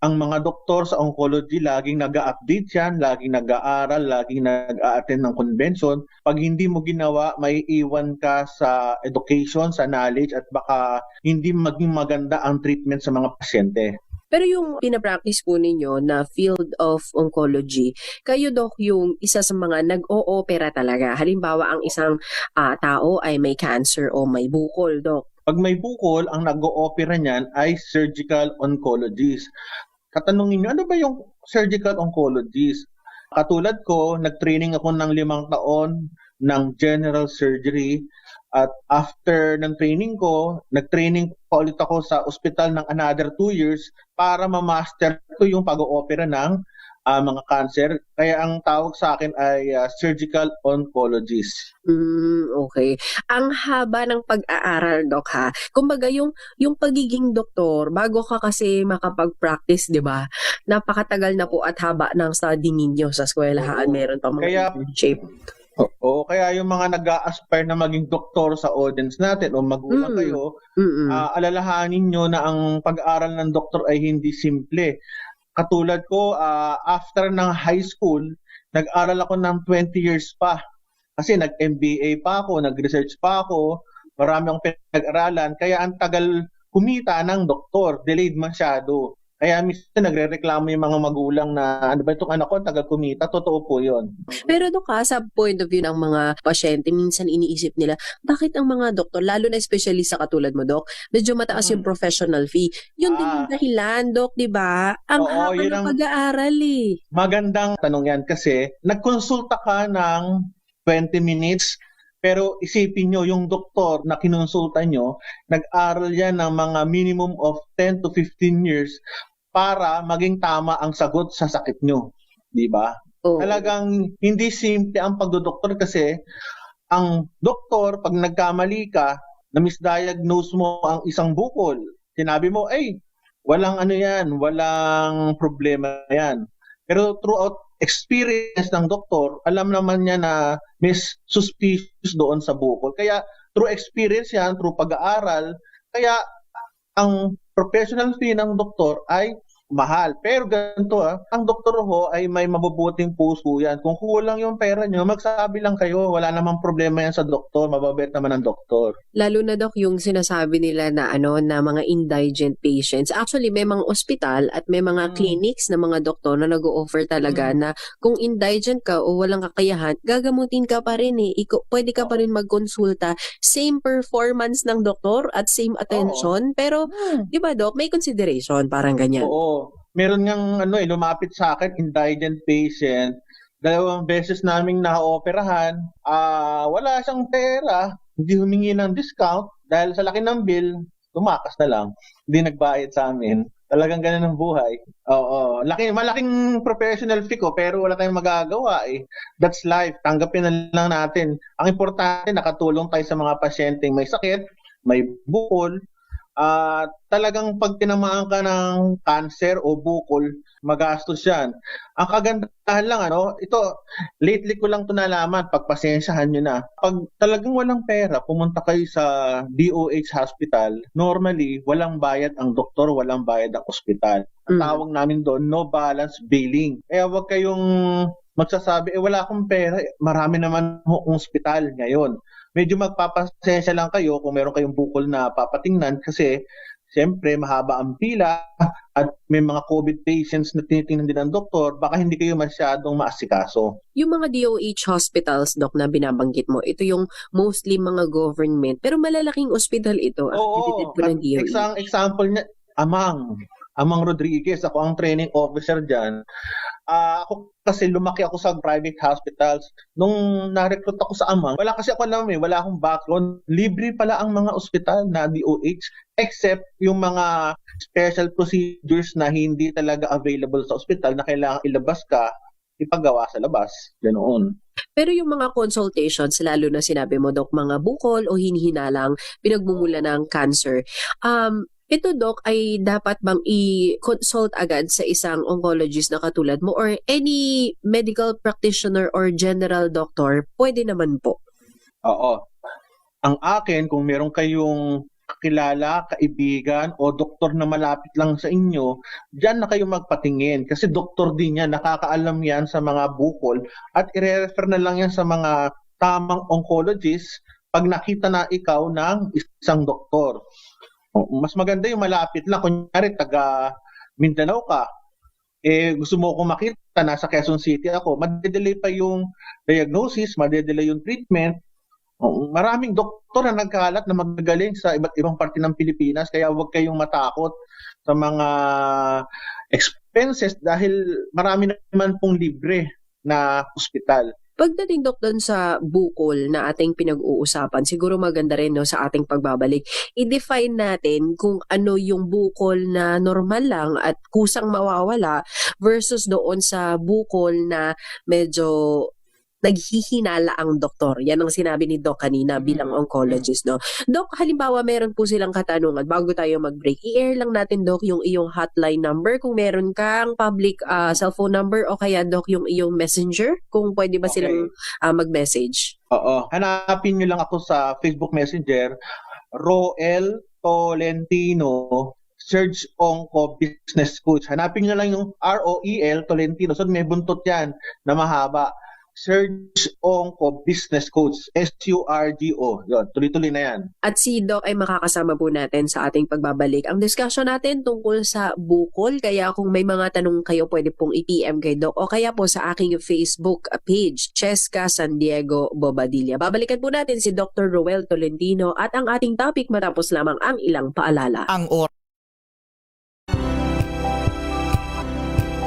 ang mga doktor sa oncology laging nag-a-update yan, laging nag-aaral, laging nag-a-attend ng convention. Pag hindi mo ginawa, may iwan ka sa education, sa knowledge, at baka hindi maging maganda ang treatment sa mga pasyente. Pero yung pinapractice po ninyo na field of oncology, kayo Doc yung isa sa mga nag-o-opera talaga. Halimbawa, ang isang tao ay may cancer o may bukol, Doc. Pag may bukol, ang nag-o-opera niyan ay surgical oncologist. Katanungin niyo, ano ba yung surgical oncologist? Katulad ko, nag-training ako ng 5 taon ng general surgery. At after ng training ko, nag-training pa ulit ako sa ospital ng another 2 years para ma-master ko yung pag-oopera ng mga cancer. Kaya ang tawag sa akin ay surgical oncologist. Okay. Ang haba ng pag-aaral, Doc, ha? Kumbaga, yung pagiging doktor, bago ka kasi makapag-practice, di ba? Napakatagal na po at haba ng study ninyo sa eskwelahan. Oo. Meron pa mga Kaya, internship. Oo, kaya yung mga nag-a-aspire na maging doktor sa audience natin o magulang kayo, alalahanin nyo na ang pag-aaral ng doktor ay hindi simple. Katulad ko, after ng high school, nag-aral ako ng 20 years pa. Kasi nag-MBA pa ako, nag-research pa ako, marami akong pinag-aralan. Kaya ang tagal kumita ng doktor, delayed masyado. Kaya minsan nagre-reklamo yung mga magulang na ano ba itong anak ko, tagal kumita, totoo po yun. Pero Doc, sa point of view ng mga pasyente, minsan iniisip nila, bakit ang mga doktor, lalo na espesyalista katulad mo, Doc, medyo mataas yung professional fee. Yun din yung dahilan, Doc, di ba? Ang Oo, haba yun ng ang pag-aaral eh. magandang tanong yan kasi nagkonsulta ka ng 20 minutes pero isipin nyo, yung doktor na kinonsulta nyo, nag-aral yan ng mga minimum of 10 to 15 years para maging tama ang sagot sa sakit nyo. Di ba? Oo. Talagang hindi simple ang pagdodoktor kasi ang doktor, pag nagkamali ka, na misdiagnose mo ang isang bukol, sinabi mo, ay, walang ano yan, walang problema yan. Pero throughout experience ng doktor, alam naman niya na may suspicious doon sa bukol. Kaya through experience yan, through pag-aaral, kaya ang professional fee ng doktor ay mahal. Pero ganito ang doktor ho ay may mabubuting puso yan. Kung kulang yung pera nyo, magsabi lang kayo, wala namang problema yan sa doktor, mababait naman ang doktor. Lalo na Doc, yung sinasabi nila na na mga indigent patients. Actually, may mga ospital at may mga clinics na mga doktor na nag-o-offer talaga na kung indigent ka o walang kakayahan, gagamutin ka pa rin eh. Pwede ka pa rin magkonsulta. Same performance ng doktor at same attention. Pero, di ba Doc, may consideration, parang ganyan. Oo. Meron ngang lumapit sa akin, indigent patient. 2 beses naming na-operahan. Wala siyang pera. Hindi humingi ng discount dahil sa laki ng bill, tumakas na lang. Hindi nagbayad sa amin. Talagang ganun ang buhay. Oo. Malaking professional fee ko pero wala tayong magagawa eh. That's life. Tanggapin na lang natin. Ang importante, nakatulong tayo sa mga pasyenteng may sakit, may bukol, talagang pag tinamaan ka ng cancer o bukol, magastos yan. Ang kagandahan lang, ito, lately ko lang ito nalaman, pagpasensyahan nyo na. Pag talagang walang pera, pumunta kayo sa DOH hospital, normally, walang bayad ang doktor, walang bayad ang ospital. Ang tawag namin doon, no balance billing. Kaya wag kayong magsasabi, wala akong pera, marami naman ang ospital ngayon. Medyo magpapasensya lang kayo kung meron kayong bukol na papatingnan kasi siyempre mahaba ang pila at may mga COVID patients na tinitingnan din ng doktor, baka hindi kayo masyadong maasikaso. Yung mga DOH hospitals, Doc, na binabanggit mo, ito yung mostly mga government, pero malalaking ospital ito. Oo, po ng DOH. isang example niya, Amang Rodriguez, ako ang training officer dyan. Ako kasi lumaki ako sa private hospitals. Nung na-recruit ako sa Amang, wala kasi ako alam wala akong background. Libre pala ang mga ospital na DOH except yung mga special procedures na hindi talaga available sa ospital na kailangan ilabas ka, ipagawa sa labas. Ganoon. Pero yung mga consultations, lalo na sinabi mo, Doc, mga bukol o hinihinalang pinagmumula ng cancer, ito, Doc, ay dapat bang i-consult agad sa isang oncologist na katulad mo or any medical practitioner or general doctor? Pwede naman po. Oo. Ang akin, kung meron kayong kakilala, kaibigan o doktor na malapit lang sa inyo, diyan na kayo magpatingin kasi doktor din yan, nakakaalam yan sa mga bukol at i-refer na lang yan sa mga tamang oncologist pag nakita na ikaw ng isang doktor. Mas maganda yung malapit lang, kunyari taga Mindanao ka, gusto mo akong makita, nasa Quezon City ako, madedelay pa yung diagnosis, madedelay yung treatment. Maraming doktor na nagkalat na magagaling sa iba't ibang parte ng Pilipinas, kaya huwag kayong matakot sa mga expenses dahil marami naman pong libre na ospital. Pagdating Dok doon sa bukol na ating pinag-uusapan, siguro maganda rin no, sa ating pagbabalik, i-define natin kung ano yung bukol na normal lang at kusang mawawala versus doon sa bukol na medyo naghihinala ang doktor. Yan ang sinabi ni Doc kanina bilang oncologist. No? Doc, halimbawa meron po silang katanungan bago tayo mag-break. I-air lang natin, Doc, yung iyong hotline number kung meron kang public cellphone number o kaya, Doc, yung iyong messenger kung pwede ba silang mag-message. Oo. Hanapin nyo lang ako sa Facebook Messenger, Roel Tolentino, Search Onco Business Coach. Hanapin nyo lang yung ROEL Tolentino. So may buntot yan na mahaba. Search Onco Business Coach, SURGO. Yun, tuloy-tuloy na yan. At si Doc ay makakasama po natin sa ating pagbabalik. Ang discussion natin tungkol sa bukol, kaya kung may mga tanong kayo, pwede pong i-PM kay Doc o kaya po sa aking Facebook page, Cheska San Diego Bobadilla. Babalikan po natin si Dr. Roel Tolentino at ang ating topic matapos lamang ang ilang paalala. Ang